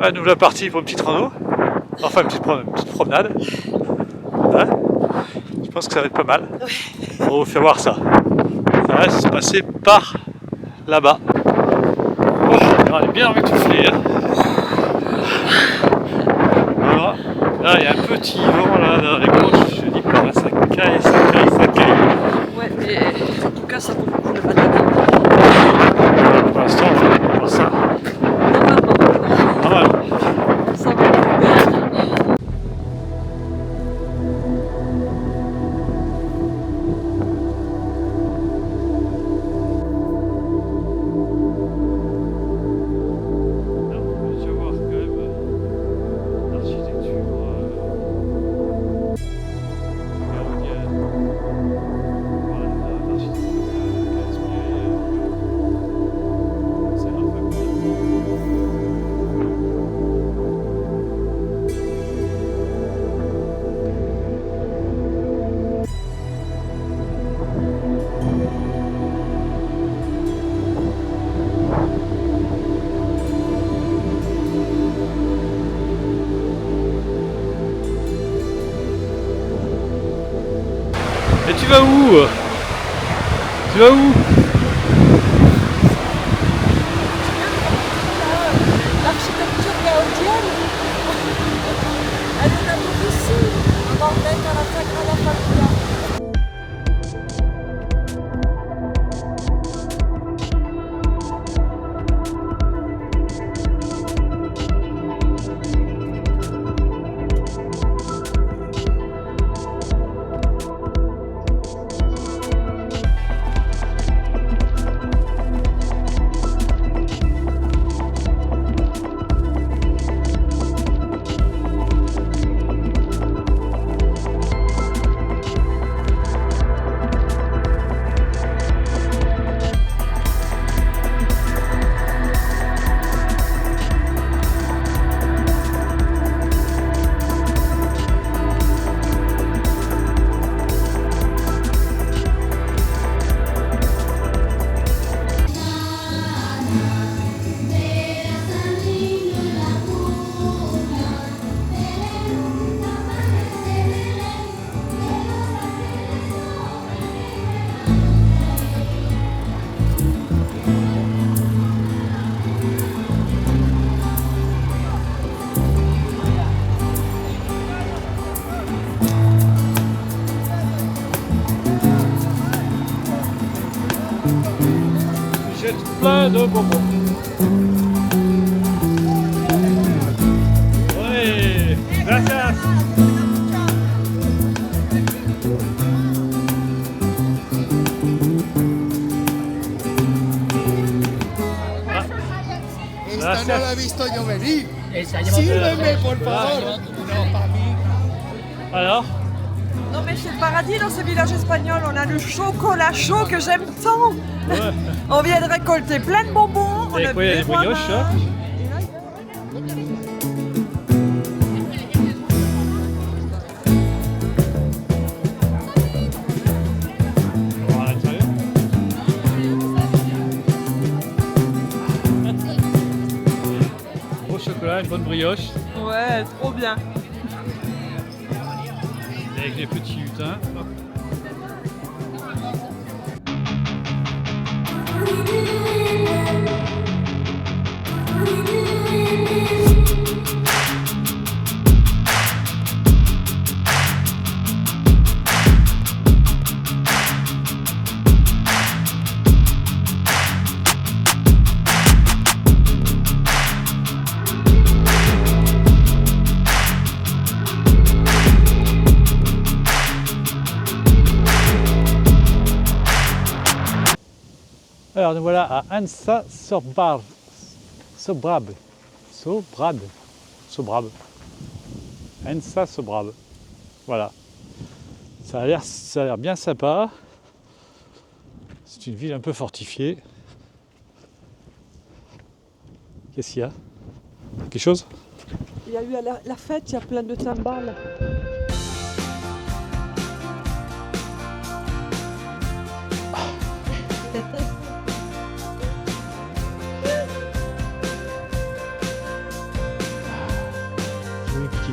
Ah, nous voilà partis pour une petite rando. Enfin, une petite promenade. Hein, je pense que ça va être pas mal. On va vous faire voir ça. Ça va se passer par là-bas. Oh, on est bien emmitouflé. Hein. Voilà. Là, il y a un petit vent là, dans les côtes. Je dis par là, ça caille. Ouais, mais en tout cas, ça vaut beaucoup le matin. Pour l'instant, on pense ça. Pas mal. Ça vaut beaucoup bien. Je vais voir quand même l'architecture carolingienne. Voilà, l'architecture qui a inspiré c'est Et tu vas où? Tu vas où? L'architecture gaodienne, elle est là ici. On va remettre à la Sagrada Familia. Jette plein de bonbons. Oui, gracias. Esta no la he visto yo venir. Esa Sírveme, por favor. No, para mí. Alors, Non mais c'est le paradis dans ce village espagnol, on a le chocolat chaud que j'aime tant. ouais. On vient de récolter plein de bonbons, on Et a quoi, il y a bu des brioches, fromage. On va voir à l'intérieur. Beau chocolat, une bonne brioche. Ouais, trop bien. Avec des petits lutins. Hop. Alors nous voilà à Ansa Sobrab. Ansa Sobrab. Voilà. Ça a l'air bien sympa. C'est une ville un peu fortifiée. Qu'est-ce qu'il y a? Quelque chose? Il y a eu la fête, il y a plein de cymbales.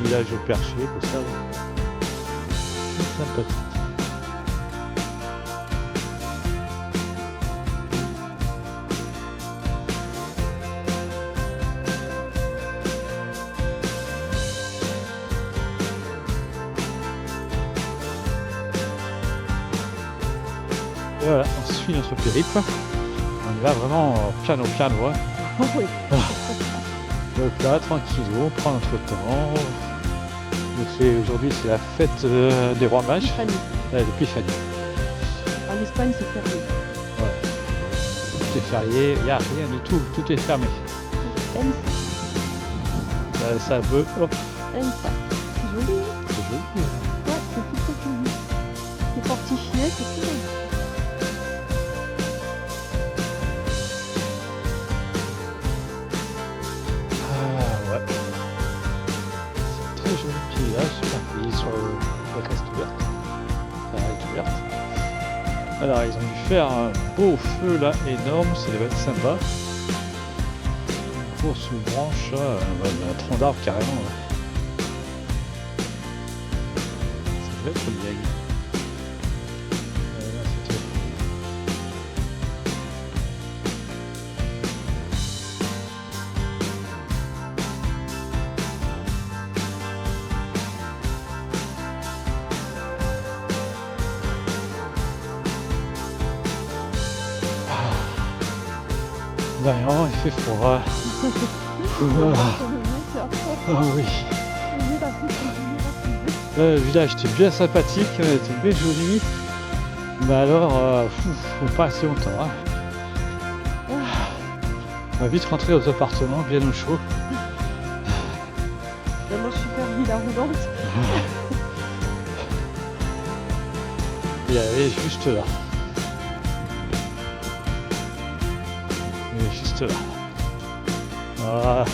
petit village au perché, comme ça. C'est sympathique. Et voilà, on suit notre périple. On y va vraiment piano piano. Hein. Oui. Donc là, tranquillou, on prend notre temps. Aujourd'hui, c'est la fête des rois mages, L'épiphanie. l'épiphanie. En Espagne, c'est fermé. Tout est férié, il n'y a rien du tout, tout est fermé. Ça veut, hop, Aime ça. C'est joli. Hein, c'est joli. ouais, c'est tout joli. C'est fortifié, c'est tout joli. Ah ouais. C'est un très joli petit village, il est sur la creste ouverte. Enfin, elle est ouverte. Alors ils ont dû faire un beau feu là, énorme, ça devait être sympa. Une grosse branche, un tronc d'arbre carrément. Là. Ça devait être vieille. Là, c'était... D'ailleurs, il fait froid. Ah oui. Le village était bien sympathique, était bien joli. Mais alors, faut pas assez longtemps. Hein. On va vite rentrer aux appartements, bien au chaud. Moi, je suis perdue la roulante. Et elle est juste là. Elle est juste là. Voilà.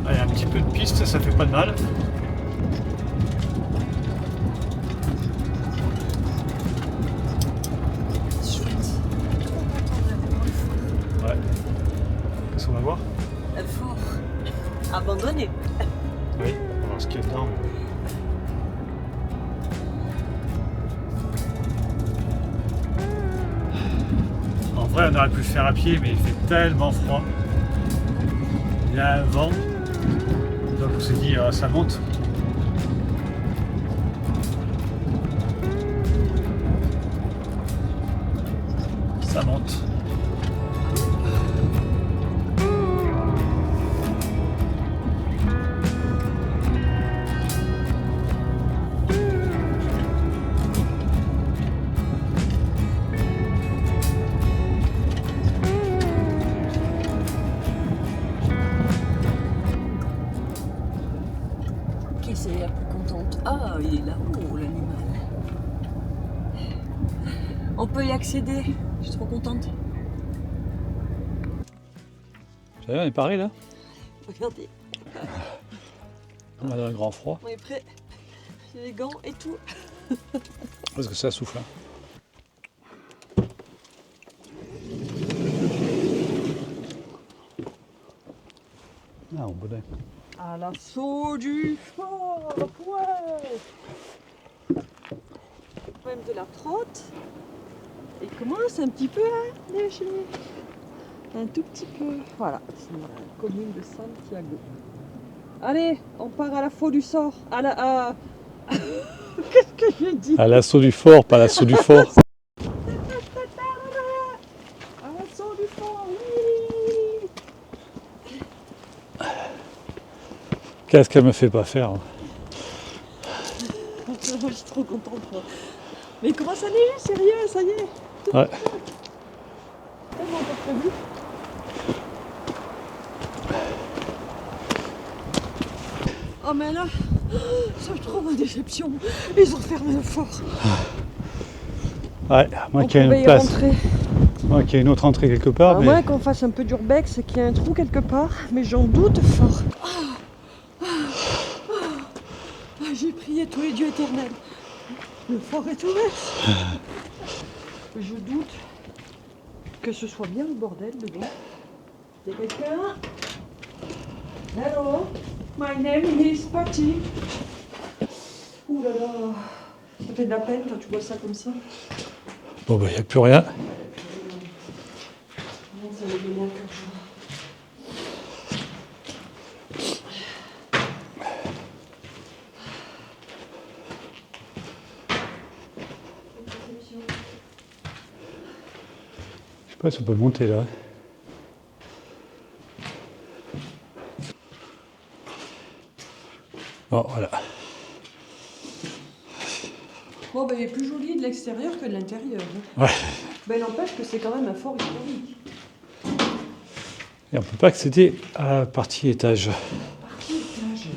Allez, un petit peu de piste, ça fait pas de mal. Ouais. Qu'est-ce qu'on va voir? Un fort abandonné. Oui, on va voir ce qu'il y a dedans. En vrai, on aurait pu le faire à pied, mais il fait tellement froid. Il y a un vent. Donc on s'est dit, ça monte. Ça monte. Qui c'est la plus contente? Ah, il est là-haut, l'animal. On peut y accéder. Je suis trop contente. Vous savez, on est paré là. Regardez, On a un grand froid. on est prêt. J'ai les gants et tout. Parce que ça souffle. Hein. Ah, on bonnet. À l'assaut du fort, ouais. Même de la trotte. Et il commence un petit peu à neiger. Un tout petit peu. Voilà, c'est la commune de Santiago. Allez, on part à l'assaut du sort. Qu'est-ce que j'ai dit? À l'assaut du fort, pas l'assaut du fort. À l'assaut du fort, oui. Qu'est-ce qu'elle me fait pas faire? Hein. Je suis trop contente. Moi. Mais il commence à neiger, sérieux, ça y est. Ouais. Tellement pas prévu. Oh mais là, ça je trouve une déception. Ils ont fermé le fort. Ouais, moi On qu'il y a pouvait une y place, rentrer. moi qu'il y a une autre entrée quelque part. À Mais... moins qu'on fasse un peu d'urbex et qu'il y ait un trou quelque part, mais j'en doute fort. J'ai prié tous les dieux éternels. Le fort est ouvert. Je doute que ce soit bien le bordel dedans. Il y a quelqu'un? Hello, my name is Patty. Ouh là là, ça fait de la peine quand tu vois ça comme ça. Bon bah il n'y a plus rien. Non, ça va donner un cauchemar. Je sais pas si on peut monter là. Bon voilà. Bon, ben, il est plus joli de l'extérieur que de l'intérieur. Ouais. Ben, n'empêche que c'est quand même un fort historique. Et on peut pas accéder à la partie étage. Partie étage.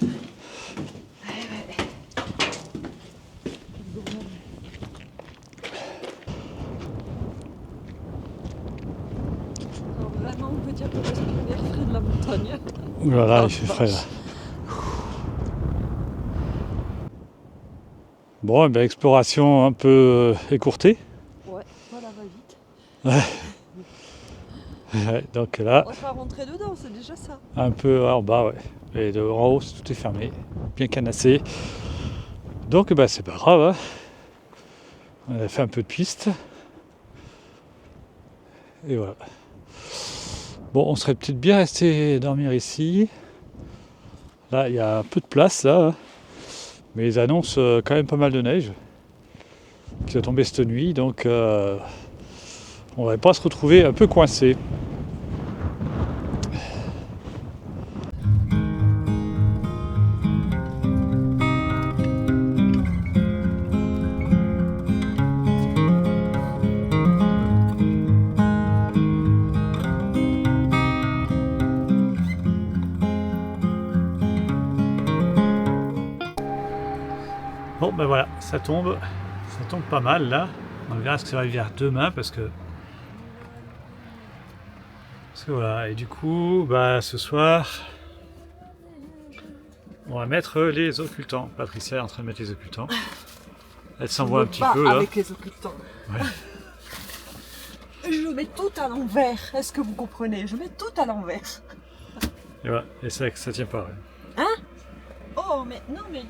Alors, vraiment, on peut dire qu'on respire l'air frais de la montagne. Ouh là là, il fait frais là. Bon, eh bien, exploration un peu écourtée. Ouais, voilà, va vite. Ouais, donc là, On va rentrer dedans, c'est déjà ça. un peu en bas, ouais. Et de en haut, tout est fermé, bien canassé. Donc, bah, c'est pas grave. Hein. On a fait un peu de piste. Et voilà. Bon, on serait peut-être bien resté dormir ici. Là, il y a un peu de place, là. Hein. Mais ils annoncent quand même pas mal de neige qui va tomber cette nuit. Donc, on va pas se retrouver un peu coincé. Bon ben voilà, ça tombe pas mal là. On verra ce que ça va faire demain parce que voilà, et du coup, bah ce soir, on va mettre les occultants. Patricia est en train de mettre les occultants. Elle s'envoie un petit peu là. Avec les occultants. Ouais. Je mets tout à l'envers. Est-ce que vous comprenez? Je mets tout à l'envers. Et voilà, et ça tient pas. Ouais. Hein? Oh, mais non, mais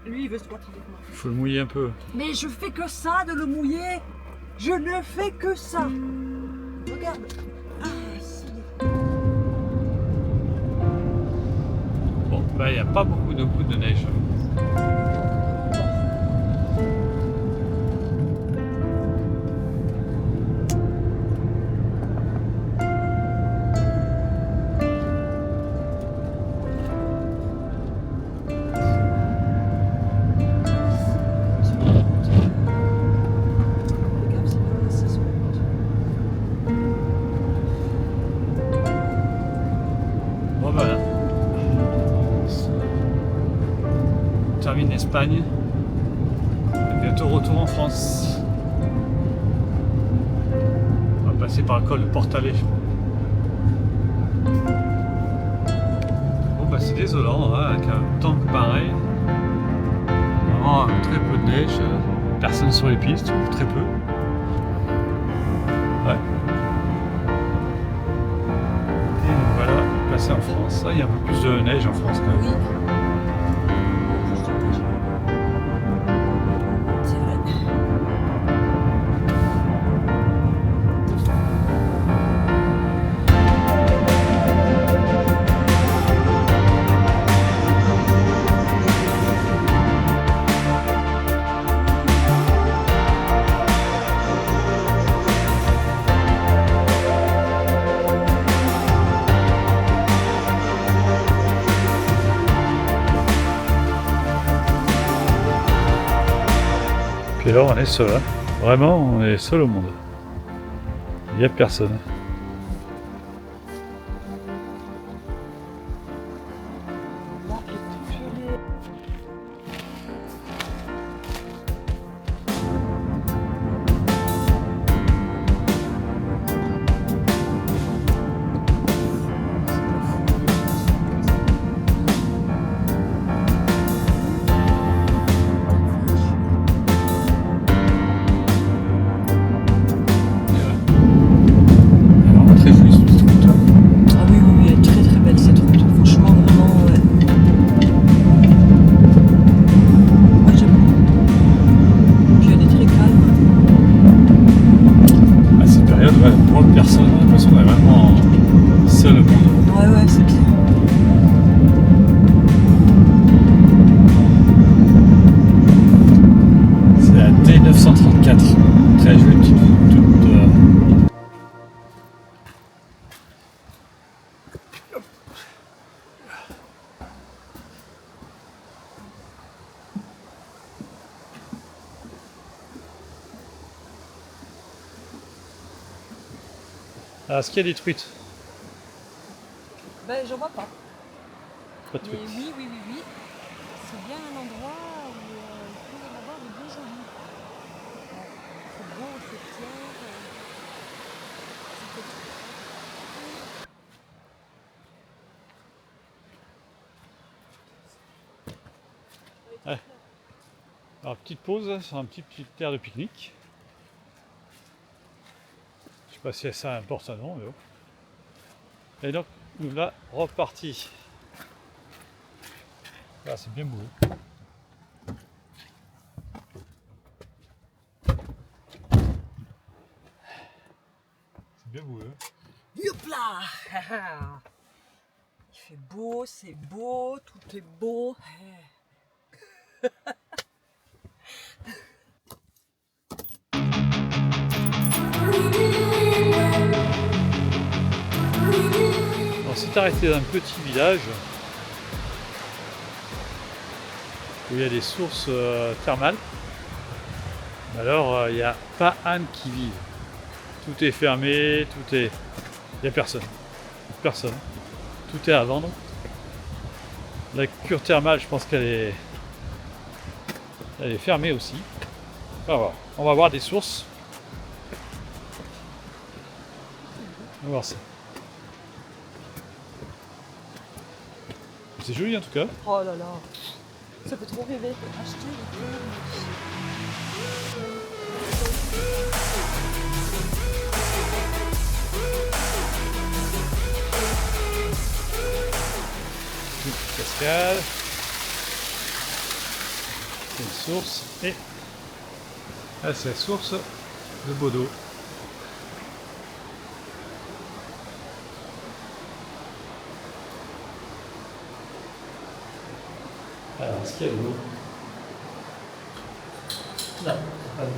lui, il veut se battre avec moi. Il faut le mouiller un peu. Mais je fais que ça, de le mouiller. Je ne fais que ça. Regarde. Ah, si. Bon, bah il n'y a pas beaucoup de neige. Bon voilà. On termine l'Espagne. Et bientôt retour en France. On va passer par le col de Portalet. Bon bah c'est désolant, hein, avec un temps pareil. Vraiment très peu de neige. Personne sur les pistes, ou très peu. Ouais. Et voilà, passer en France. Ah, il y a un peu plus de neige en France quand même. Oui. C'est vrai. Puis alors on est seul, hein. Vraiment on est seul au monde. Il n'y a personne. Là, et tout gelé. Alors, est-ce qu'il y a des truites? Ben, j'en vois pas. Pas de Mais truites. oui, oui, oui, oui. C'est bien un endroit où il peut y en avoir de bien jolis. Ouais. C'est beau, c'est clair. Alors, petite pause sur un petit terre de pique-nique. Je sais pas si ça importe ça, non, mais bon. Et donc, nous là, reparti. Là, c'est bien beau. C'est bien beau, hein. Youp là. Il fait beau, c'est beau, tout est beau. On s'est arrêté dans un petit village où il y a des sources thermales. Alors, il n'y a pas un qui vive. Tout est fermé, tout est... Il n'y a personne. Personne. Tout est à vendre. La cure thermale, je pense qu'elle est fermée aussi. On va voir. On va voir des sources. On va voir ça. C'est joli en tout cas. Oh là là. Ça peut trop rêver. Acheter des Cascade. C'est une source. Et là, c'est la source de Bodo. Alors, est-ce qu'il y a de l'eau? Non, pas d'eau.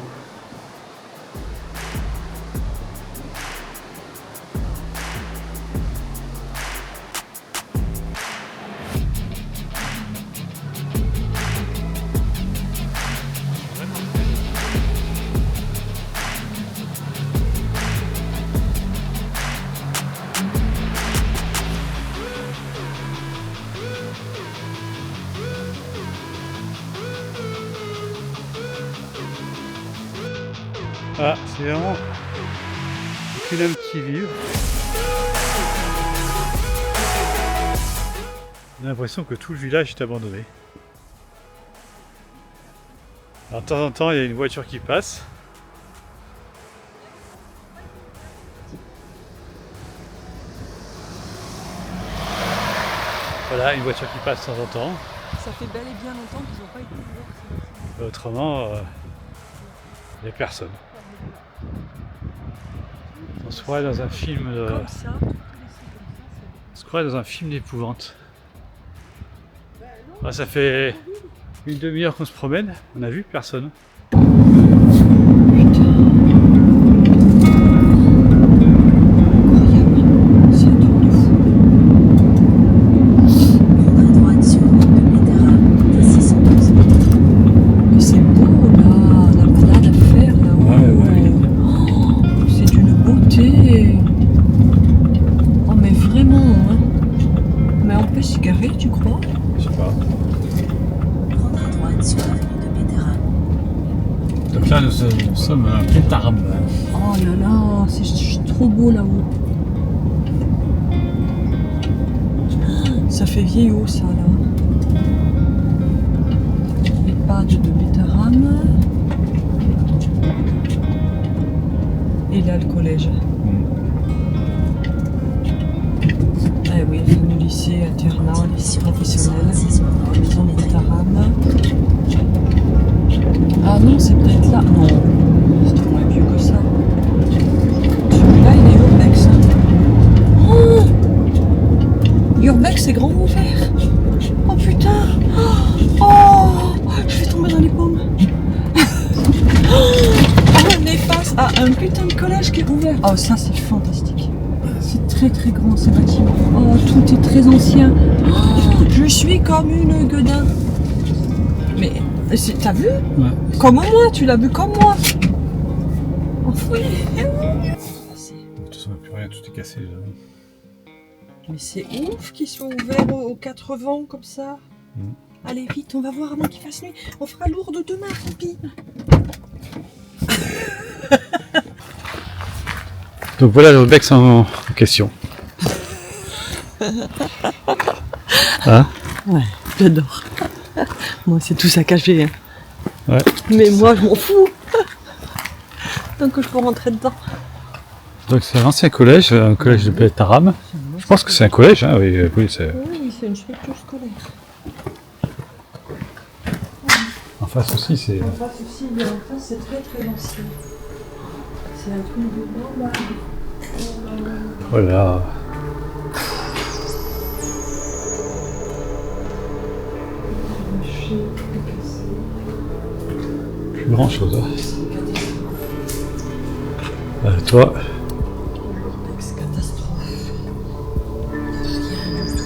Ah, c'est vraiment aucune âme qui vive. J'ai l'impression que tout le village est abandonné. Alors, de temps en temps, il y a une voiture qui passe. Voilà, une voiture qui passe de temps en temps. Ça fait bel et bien longtemps qu'ils n'ont pas été ouverts. Autrement, il n'y a personne. On se croirait dans un film de... Comme ça, On se croirait dans un film d'épouvante. Ah, ça fait une demi-heure qu'on se promène, on a vu personne. Tu crois? Je sais pas. Prendre à droite sur l'avenue de Bétera. Donc là, nous sommes à Pétarbe. Oh là là, c'est trop beau là-haut. Ça fait vieillot ça là. Les pads de Bétarame. Et là le collège. Ah oui, le lycée internat, le lycée professionnel, la maison de Bétarame. Ah non, c'est peut-être là. Non, c'est moins vieux que ça. Celui-là, il est urbex. Oh, urbex, c'est grand ouvert. Oh putain. Oh, je vais tomber dans les pommes. Oh, on est face à un putain de collège qui est ouvert. Oh, ça, c'est fantastique. C'est très très grand ce bâtiment. Oh, tout est très ancien. Oh, je suis comme une gueudin. Mais t'as vu? Ouais. Comme moi, tu l'as vu comme moi. Enfoui. De toute façon, il n'y a plus rien, tout est c'est cassé là. Mais c'est ouf qu'ils soient ouverts aux 4 vents comme ça. Mm. Allez vite, on va voir avant qu'il fasse nuit. On fera lourde demain, tant pis. Donc voilà le bec en question. Hein? Ouais, j'adore. Moi, c'est tout saccagé. Hein. Ouais. Mais moi, je m'en fous. Tant que je peux rentrer dedans. Donc c'est un ancien collège, un collège de Bétaram. Je pense que c'est un collège, hein, oui, oui c'est. Oui, c'est une structure scolaire. En face aussi c'est. En face aussi, mais en face, c'est très très ancien. C'est un truc de normal. Voilà. Plus grand chose. Hein. Toi. C'est catastrophe. Rien du tout.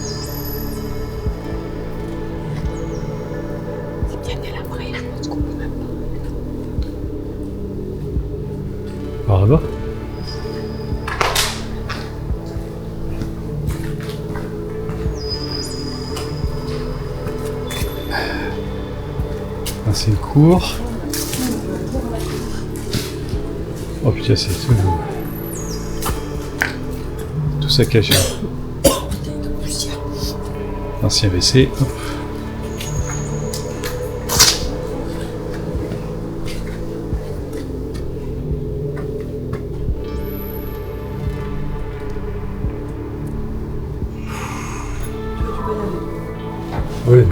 C'est bien délabré, je pense qu'on peut même pas. Par là-bas. Là, c'est une cour. Oh putain, c'est tout saccagé. L'ancien WC. Hop. Oui.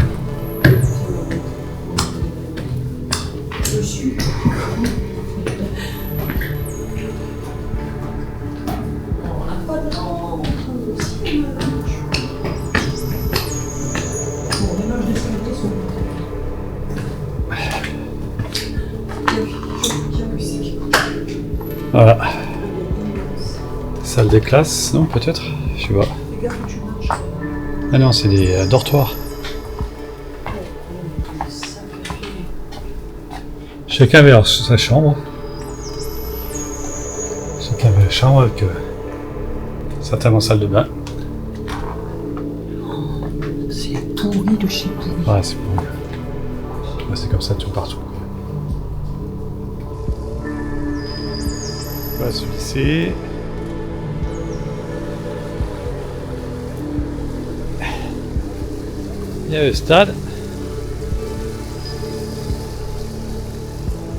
Voilà. Salle des classes, non peut-être? Je sais pas. Ah non, c'est des dortoirs. Chacun avait sa chambre. Chacun avait la chambre avec certainement salle de bain. C'est pourri de chez pourri. Ouais, c'est bon. Ouais, c'est comme ça tout partout. Voilà ce lycée. Il y a le stade.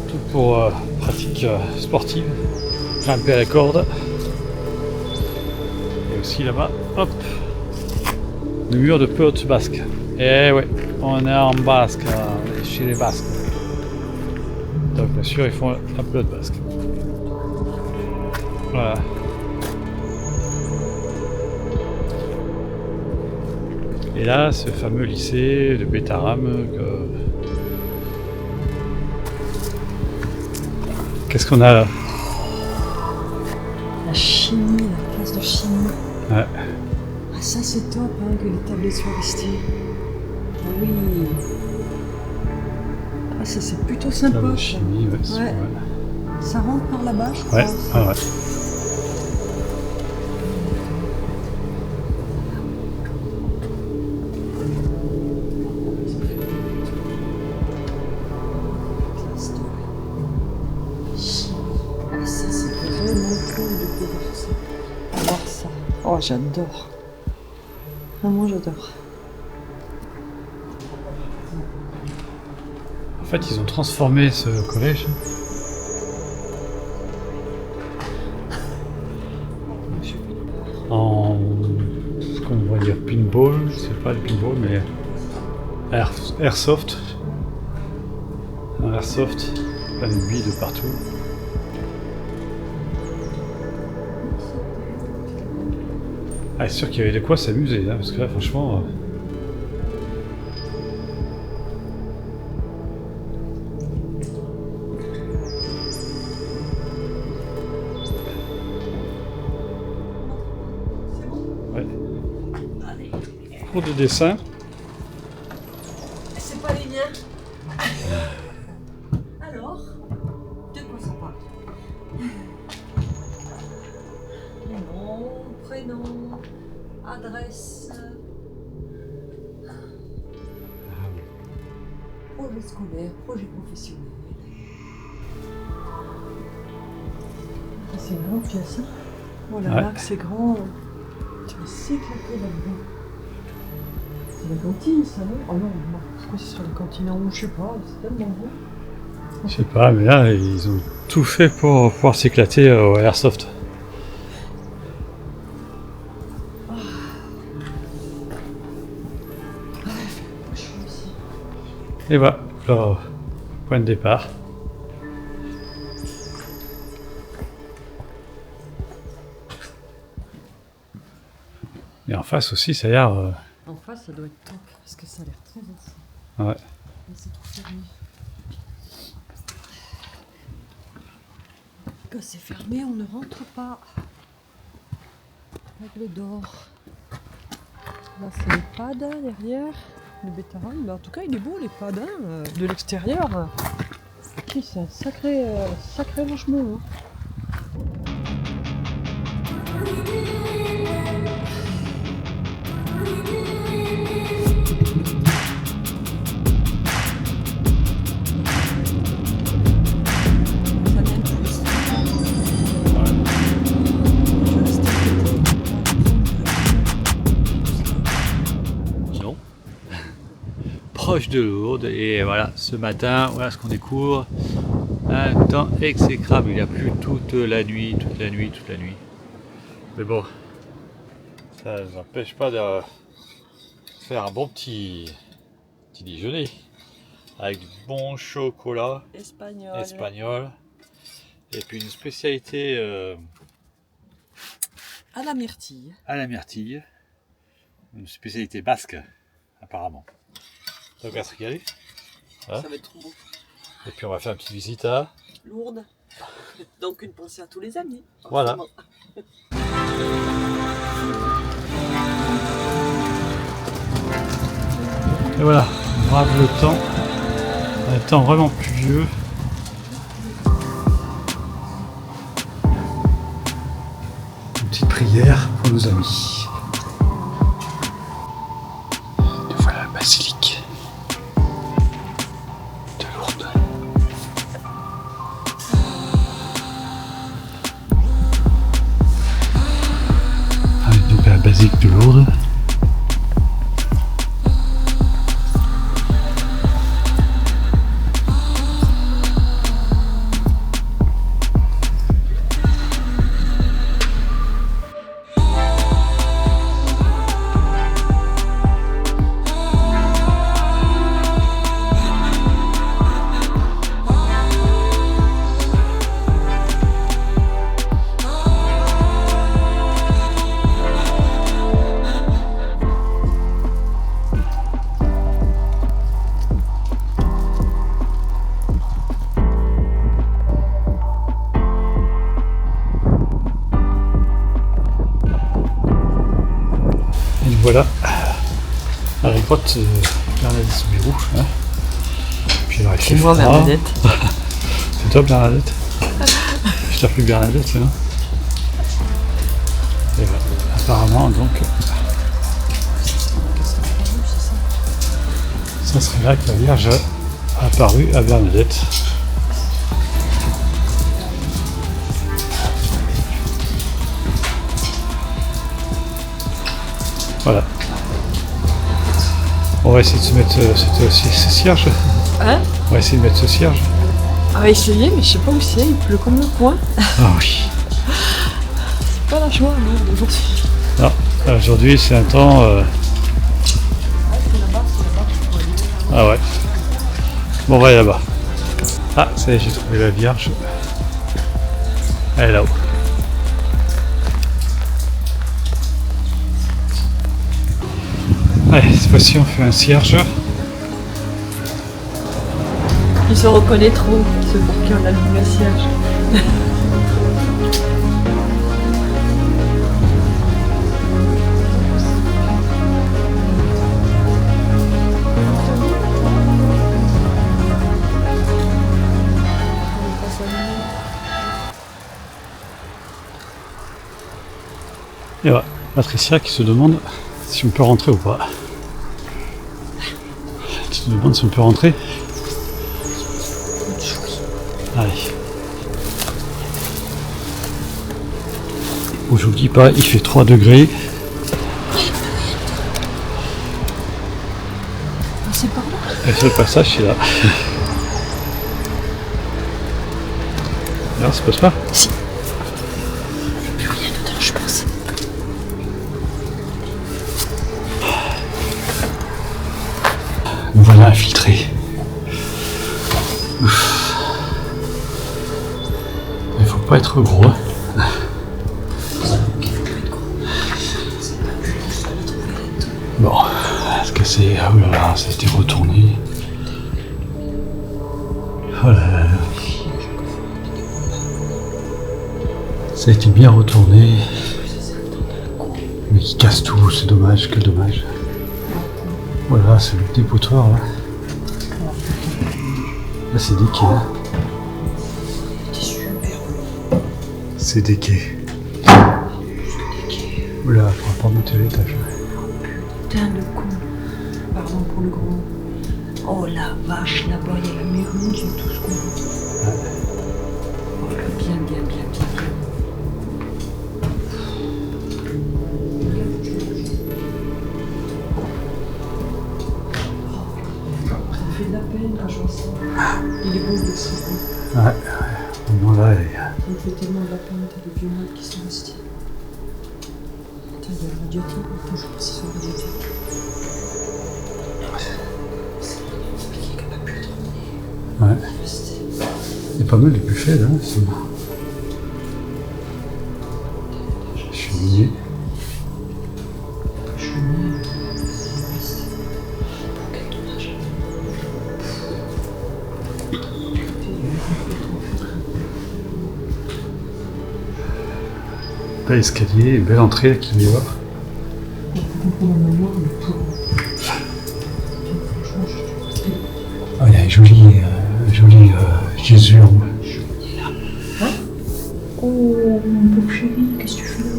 Tout pour pratique sportive. Grimper à la corde. Et aussi là-bas, hop, le mur de pelote basque. Et ouais, on est en basque, on est chez les basques. Donc bien sûr, ils font un pelote basque. Voilà. Et là, ce fameux lycée de Bétaram. Qu'est-ce qu'on a là? La chimie, la classe de chimie. Ouais. Ah ça c'est top hein, que les tablettes soient restées. Ah oui. Ah ça c'est plutôt sympa. La ça. chimie, ouais, c'est Ouais. ouais. Ça rentre par là-bas je crois. Ouais, ah ouais. Classe de chimie. Ah ça c'est vraiment cool de pouvoir ça. Avoir ça. Oh j'adore. Vraiment j'adore. En fait, ils ont transformé ce collège en ce qu'on va dire pinball, c'est pas le pinball, mais airsoft. Un airsoft, plein de billes de partout. Ah, c'est sûr qu'il y avait de quoi s'amuser, hein, parce que là, franchement. Ouais. Cours de dessin. C'est pas les miens. Alors, de quoi ça parle? Non. adresse. Projet scolaire, projet professionnel. C'est une grande pièce. Hein. Oh là là, c'est grand. Tu vas s'éclater là-dedans. C'est la cantine, ça, non? Oh non, pourquoi c'est sur la cantine en haut? Je sais pas, c'est tellement beau. Je sais pas, mais là, ils ont tout fait pour pouvoir s'éclater au Airsoft. Et voilà, le point de départ. Et en face aussi, ça a l'air... En face, ça doit être top, parce que ça a l'air très ancien. Ouais. Mais c'est tout fermé. Quand c'est fermé, on ne rentre pas. Règle d'or. Là, c'est les pads derrière, le bétarin. Mais en tout cas, il est beau, les pads de l'extérieur. Okay, c'est un sacré logement. Hein. Proche de Lourdes, et voilà, ce matin, voilà ce qu'on découvre, un temps exécrable, il a plu toute la nuit. Mais bon, ça ne nous empêche pas de faire un bon petit déjeuner, avec du bon chocolat espagnol, et puis une spécialité à la myrtille, une spécialité basque, apparemment. Donc à se régaler. Ça va être trop beau. Et puis on va faire une petite visite à Lourdes. Donc une pensée à tous les amis. Voilà. Et voilà, on brave le temps. Un temps vraiment pluvieux. Une petite prière pour nos amis. Et voilà la basilique de Lourdes. Donc la basilique de Lourdes. Voilà, à la grotte Bernadette Soubirous. Hein. Puis alors, C'est moi Bernadette. C'est toi Bernadette. Je t'appelle Bernadette, c'est non. Et voilà, apparemment donc. Ça serait là que la Vierge a apparu à Bernadette. Voilà. On va essayer de se mettre ce cierge. Hein? On va essayer de mettre ce cierge. On va essayer, mais je sais pas où c'est, il pleut comme le coin. Ah oui. C'est pas la joie Lourdes aujourd'hui. Non, aujourd'hui c'est un temps. C'est là-bas. Ah ouais. Bon, on va aller là-bas. Ah, ça y est, j'ai trouvé la Vierge. Elle est là-haut. Allez, cette fois-ci on fait un cierge. Ils se reconnaîtront, ceux pour qui on allume le cierge. Et voilà, Patricia qui se demande si on peut rentrer ou pas. Tu te demandes si on peut rentrer? Allez. Bon, je vous dis pas, il fait 3 degrés. C'est par là. Et le seul passage, c'est là. Non, ça passe pas? Si. Plus rien dedans, je pense. Nous voilà infiltrés. Ouf. Il faut pas être gros. Hein. Bon, est-ce que c'est... Ah là là, ça a été retourné. Oh là là. Ça a été bien retourné. Mais qui casse tout, c'est dommage, quel dommage. Voilà, c'est le dépotoir là. Là c'est des quais. C'est des quais. Oula, il faudra pas monter à l'étage. Putain de con. Pardon pour le gros. Oh la vache, là-bas il y a la mairie, c'est tout ce qu'on veut. Ouais. Oh là, bien, bien, bien, bien, bien. Ça me fait de la peine quand je vois ça. Il est beau de ce Ouais, ouais. Au moins là, Ça me fait tellement de la peine, t'as des vieux meubles qui sont restés. Putain, il y a le radiateur, je sais pas si c'est le radiateur. ouais. Il y a pas mal de buffets là. Cheminée. Bel escalier, belle entrée qu'il y a. Ah, il y a un joli Jésus en bas. Oh, mon pauvre chéri, qu'est-ce que tu fais là?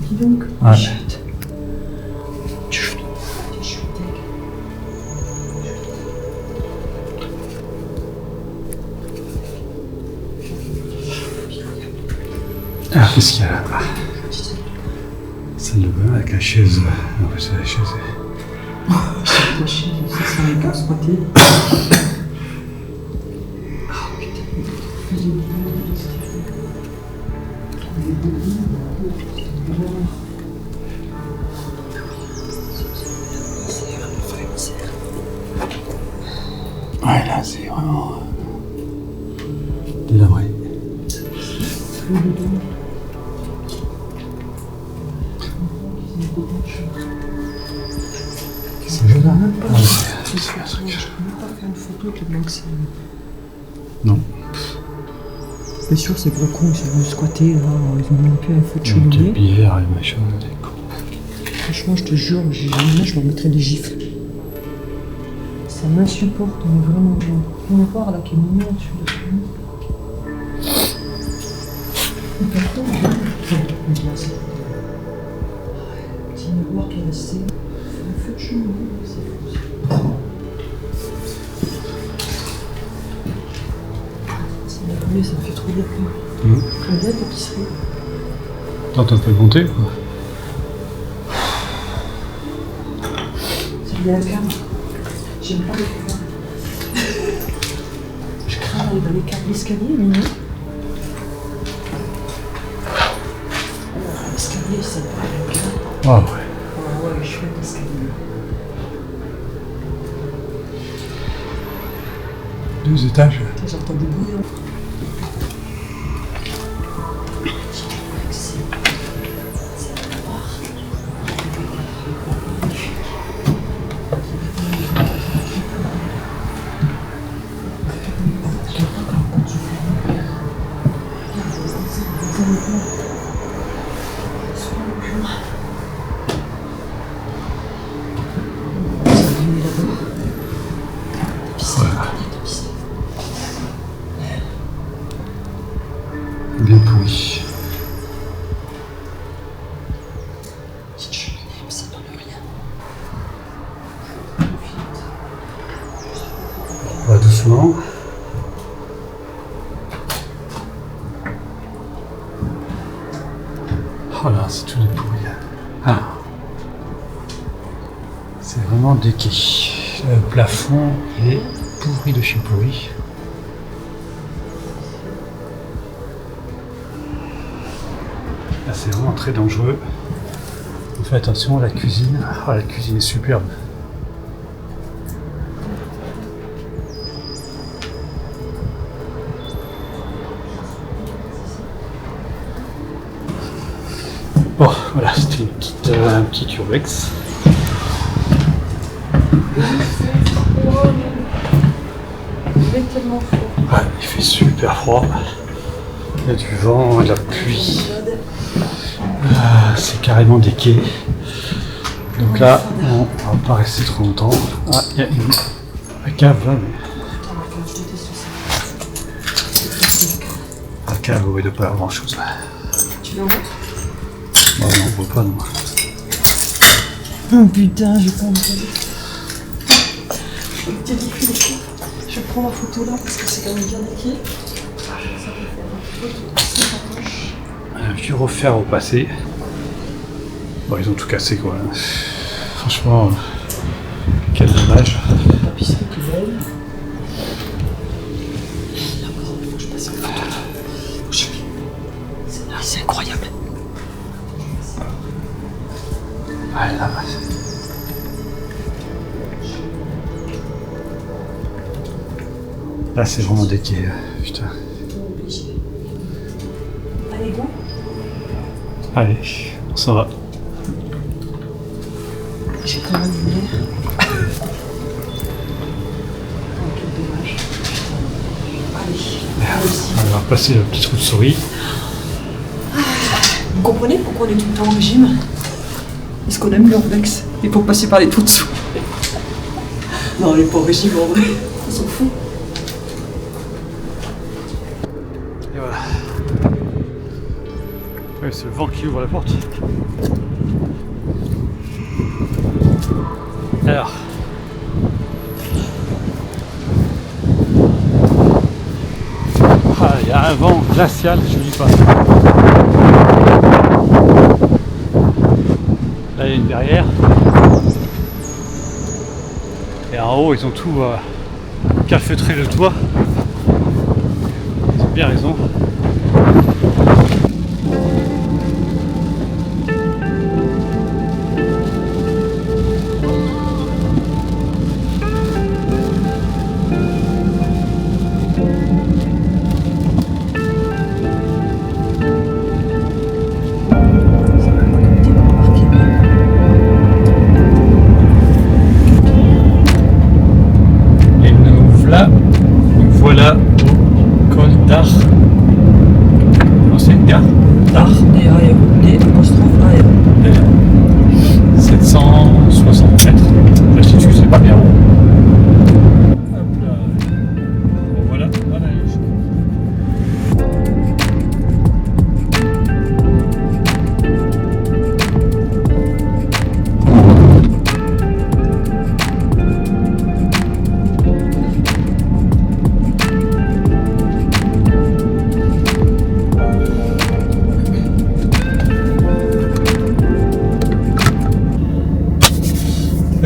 Dis donc. Ouais. Chut. Chut. Je suis deg. Alors, qu'est-ce qu'il y a là? Salle de bain avec la chaise. Non, c'est la chaise. La chaise, ça sent les gars squattés. Ouais, là, c'est vraiment délabré. C'est joli. Ah, c'est un truc. Je peux même pas faire une photo tellement que c'est. Non. C'est sûr, ces gros cons, ils sont venus squatter là, ils ont même plus un feu de Une petite cheminée. bière et machin, des cons. Franchement, je te jure, je leur mettrais des gifles. Ça m'insupporte, mais vraiment. On va voir là qui est mignon celui-là. Et par contre, une glace. Petit miroir qui est resté. Un feu de cheminée, c'est fou. C'est la brûlée, ça me fait trop de peur. On vient d'épicerie. Tente un peu de monter quoi. C'est bien la cave. J'aime pas les caves. Je crains d'aller dans les caves d'escalier, mignon. L'escalier, c'est pas la cave. Ah ouais. Ah ouais, je suis à l'escalier. 2 étages. J'entends des bruits. doucement. Voilà, c'est tout des pourris. Ah. C'est vraiment déqué. Le plafond, il est pourri de chez pourri. Là, c'est vraiment très dangereux. On fait attention à la cuisine. Ah, la cuisine est superbe. Bon, voilà, c'était un petit urbex. Ouais, il fait super froid. Il y a du vent, et de la pluie. C'est carrément déqué. Donc là, on va pas rester trop longtemps. Ah, il y a une cave là, mais... La cave, oui, il ne doit pas y avoir grand chose. Tu l'en montres? Bon, non, on voit pas, non. Oh putain, j'ai pas entendu. Je prends la photo là parce que c'est quand même bien déqué. Ça peut faire une photo sympatoche. Un vieux refaire au passé. Bon, ils ont tout cassé quoi. Franchement, quel dommage. La piscine qui est belle. D'accord, il faut que je passe une photo. C'est incroyable. Ah, là. Là, c'est vraiment déqué. Putain. Allez, go. Allez, on s'en va. J'ai quand même une lumière. Oh, quel dommage. Allez. On va passer le petit trou de souris. Vous comprenez pourquoi on est tout le temps en régime? Parce qu'on aime l'urbex. Il faut passer par les trous dessous. Non, on n'est pas au régime en vrai. On s'en fout. Et voilà. Ouais, c'est le vent qui ouvre la porte. Alors. Ah, il y a un vent glacial, je ne dis pas. Là, il y a une verrière. Et en haut, ils ont tout calfeutré le toit. Ils ont bien raison. Voilà au col d'Ar. Non, c'est une gare d'Ar. D-A-R-E-D'. 760 mètres. L'altitude, c'est pas bien haut. Hop là. Bon, voilà, voilà.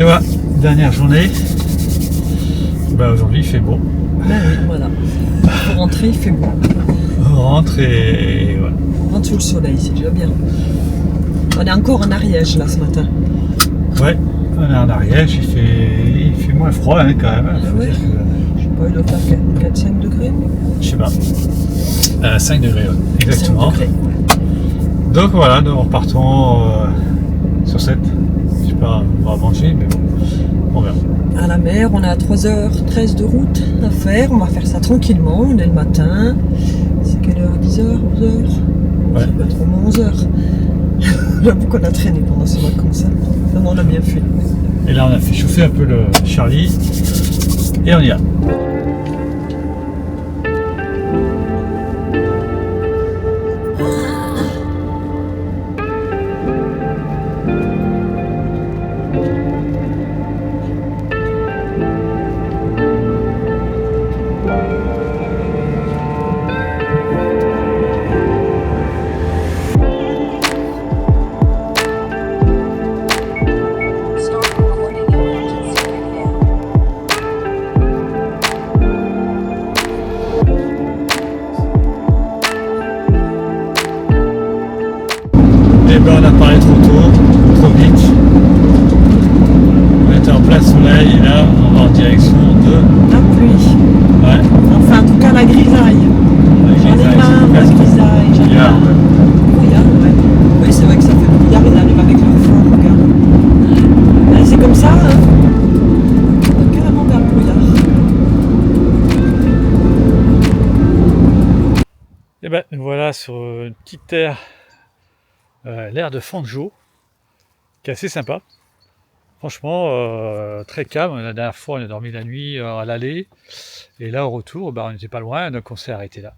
Et voilà, dernière journée. Bah, aujourd'hui il fait beau. Ben oui, voilà. Pour rentrer, il fait beau. On rentre et voilà. On rentre sous le soleil, c'est déjà bien. On est encore en Ariège là ce matin. Ouais, on est en Ariège, il fait moins froid hein, quand même. Faut ouais. dire que- Je sais pas, il doit faire 4-5 degrés. Je sais pas. 5 degrés, ouais. Exactement. 5 degrés. Donc voilà, nous repartons sur 7. Je sais pas, on va manger, mais bon, on verra. À la mer, on a 3h13 de route à faire. On va faire ça tranquillement. On est le matin. C'est quelle heure? 10h? 11h? Ouais. C'est pas trop moins 11h. J'avoue qu'on a traîné pendant ces vacances. Non, on a bien fait. Et là, on a fait chauffer un peu le Charlie et on y va. et là on va en direction de... La pluie. Ouais, Enfin, en tout cas, la grisaille. J'en ai marre, la grisaille. J'en ai marre. Brouillard, ouais. Oui, c'est vrai que ça fait brouillard, ils arrivent avec leur fond, regarde. Ben, c'est comme ça, hein. On va carrément vers le brouillard. Et ben voilà sur une petite terre, l'air de Fanjo, qui est assez sympa. Franchement, très calme. La dernière fois, on a dormi la nuit à l'aller. Et là, au retour, on n'était pas loin, donc on s'est arrêté là.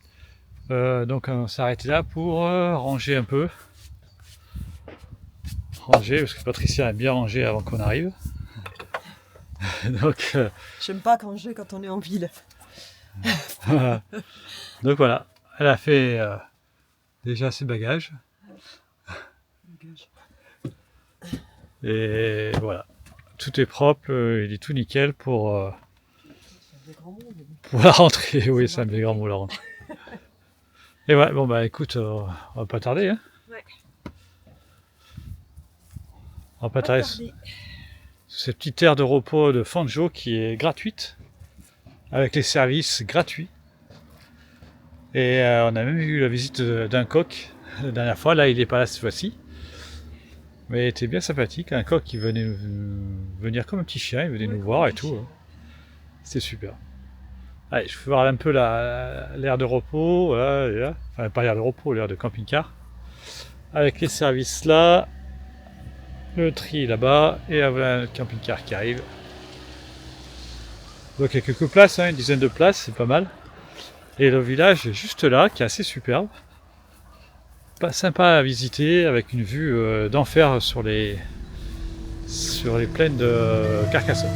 Donc on s'est arrêté là pour ranger un peu. Ranger, parce que Patricia aime bien ranger avant qu'on arrive. Donc, J'aime pas ranger quand on est en ville. donc voilà, elle a fait déjà ses bagages. Et voilà, tout est propre, il est tout nickel pour la rentrée. Oui, c'est un bien grand mot, la rentrée. Et ouais, bon bah écoute, on va pas tarder. Hein. Ouais. On va pas tarder sur cette petite aire de repos de Fanjo qui est gratuite, avec les services gratuits. Et on a même eu la visite d'un coq la dernière fois. Là, il n'est pas là cette fois-ci. Mais il était bien sympathique. Un coq qui venait venir comme un petit chien. Il venait nous voir et tout. C'était super. Allez, je vais voir un peu l'aire de repos. Voilà, là. Enfin, pas l'aire de repos, l'aire de camping-car. Avec les services là. Le tri là-bas. Et voilà le camping-car qui arrive. Donc il y a quelques places, hein, une dizaine de places, c'est pas mal. Et le village est juste là, qui est assez superbe. Pas sympa à visiter, avec une vue d'enfer sur les plaines de Carcassonne.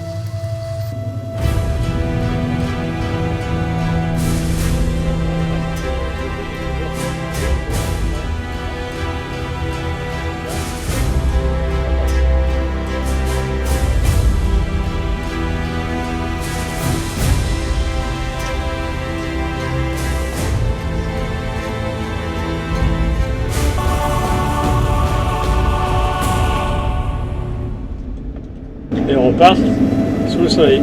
Et on repart sous le soleil.